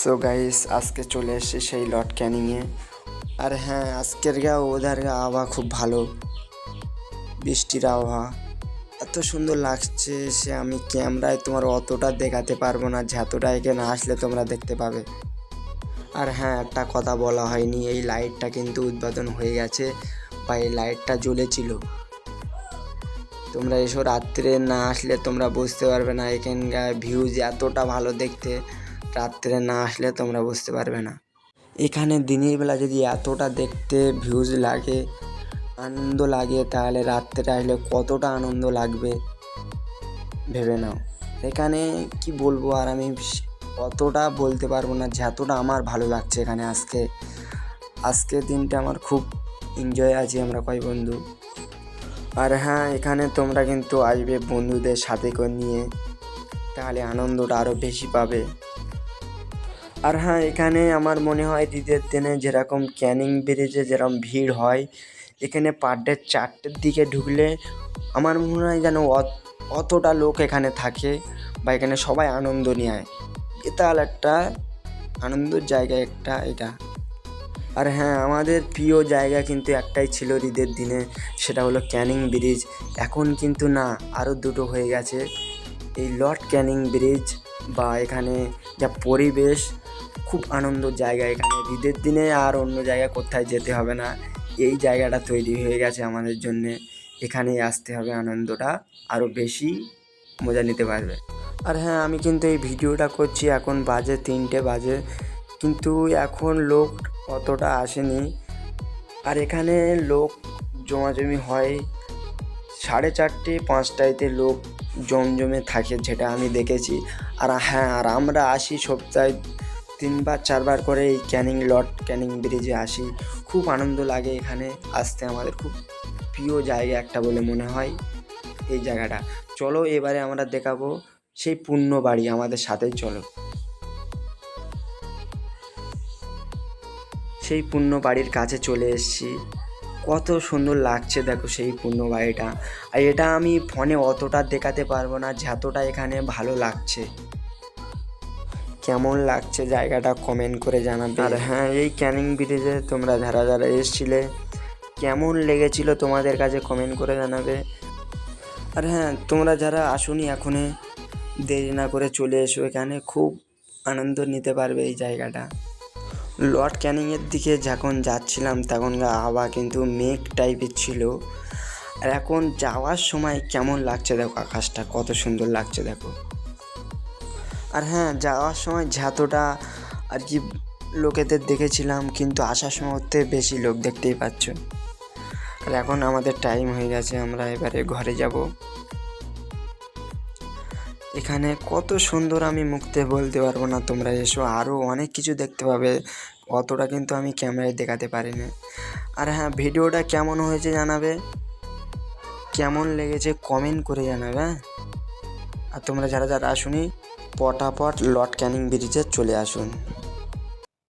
So guys আজকে চলে এসেছি সেই লর্ড ক্যানিংয়ে। আর হ্যাঁ, আজকের ওয়েদার আবহাওয়া খুব ভালো, বৃষ্টির আবহাওয়া এত সুন্দর লাগছে সে আমি ক্যামেরায় তোমার অতটা দেখাতে পারবো না, যতটা এখানে আসলে তোমরা দেখতে পাবে। আর হ্যাঁ, একটা কথা বলা হয়নি, এই লাইটটা কিন্তু উদ্বোধন হয়ে গেছে বা এই লাইটটা জ্বলেছিল। তোমরা এসো, রাত্রে না আসলে তোমরা বুঝতে পারবে না এখানকার ভিউজ এতটা ভালো দেখতে। রাত্রে না আসলে তোমরা বুঝতে পারবে না এখানে দিনের বেলা যদি এতটা দেখতে ভিউজ লাগে, আনন্দ লাগে, তাহলে রাত্রে আসলে কতটা আনন্দ লাগবে ভেবে নাও। এখানে কি বলবো, আর আমি অতটা বলতে পারবো না যতটা আমার ভালো লাগছে এখানে। আজকে দিনটা আমার খুব এনজয় আছি আমরা কয় বন্ধু। আর হ্যাঁ, এখানে তোমরা কিন্তু আসবে বন্ধুদের সাথে করে নিয়ে, তাহলে আনন্দটা আরও বেশি পাবে। আর হ্যাঁ, এখানে আমার মনে হয় ঈদের দিনে যেরকম ক্যানিং ব্রিজে যেরকম ভিড় হয়, এখানে পার ডে 4টের দিকে ঢুকলে আমার মনে হয় যেন অতটা লোক এখানে থাকে বা এখানে সবাই আনন্দ নেয়। বিশাল একটা আনন্দের জায়গা একটা এটা। আর হ্যাঁ, আমাদের প্রিয় জায়গা কিন্তু একটাই ছিল ঈদের দিনে, সেটা হলো ক্যানিং ব্রিজ। এখন কিন্তু না, আরও দুটো হয়ে গেছে, এই লর্ড ক্যানিং ব্রিজ। বা এখানে যা পরিবেশ, খুব আনন্দ জায়গা এখানে ঈদের দিনে, আর অন্য জায়গায় কোথায় যেতে হবে না, এই জায়গাটা তৈরি হয়ে গেছে আমাদের জন্যে। এখানেই আসতে হবে, আনন্দটা আরও বেশি মজা নিতে পারবে। আর হ্যাঁ, আমি কিন্তু এই ভিডিওটা করছি এখন বাজে 3টে বাজে, কিন্তু এখন লোক অতটা আসেনি। আর এখানে লোক জমাজমি হয় 4:30 5টাইতে লোক জমজমে থাকে, যেটা আমি দেখেছি। আর হ্যাঁ, আর আমরা আসি সপ্তাহে 3বার 4বার করে এই লর্ড ক্যানিং ব্রিজে আসি। খুব আনন্দ লাগে এখানে আসতে, আমাদের খুব প্রিয় জায়গা একটা বলে মনে হয় এই জায়গাটা। চলো এবারে আমরা দেখাবো সেই পূর্ণ বাড়ি, আমাদের সাথেই চলো। সেই পূর্ণ বাড়ির কাছে চলে এসেছি, কত সুন্দর লাগছে দেখো সেই পূর্ণ বাড়িটা। আর এটা আমি ফোনে অতটা দেখাতে পারবো না যতটা এখানে ভালো লাগছে। কেমন লাগছে জায়গাটা কমেন্ট করে জানাবে। আর হ্যাঁ, এই ক্যানিং ব্রিজে তোমরা যারা যারা এসেছিলে কেমন লেগেছিল তোমাদের কাছে কমেন্ট করে জানাবে। আর হ্যাঁ, তোমরা যারা আসোনি এখনই দেরি না করে চলে এসো, এখানে খুব আনন্দ নিতে পারবে এই জায়গাটা। লর্ড ক্যানিংয়ের দিকে যখন যাচ্ছিলাম তখন আবহাওয়া কিন্তু মেঘ টাইপের ছিল, আর এখন যাওয়ার সময় কেমন লাগছে দেখো, আকাশটা কত সুন্দর লাগছে দেখো। আর হ্যাঁ, যাওয়ার সময় যতটা আর কি লোকেদের দেখেছিলাম, কিন্তু আসার সময় ওর থেকে বেশি লোক, দেখতেই পাচ্ছ। আর এখন আমাদের টাইম হয়ে গেছে, আমরা এবারে ঘরে যাব। এখানে কত সুন্দর আমি মুখতে বলতে পারবো না, তোমরা এসো, আরও অনেক কিছু দেখতে পাবে, অতটা কিন্তু আমি ক্যামেরায় দেখাতে পারিনি। আর হ্যাঁ, ভিডিওটা কেমন হয়েছে জানাবে, কেমন লেগেছে কমেন্ট করে জানাবে। হ্যাঁ, আর তোমরা যারা যারা আসুনি পটাপট লর্ড ক্যানিং ব্রিজে চলে আসুন।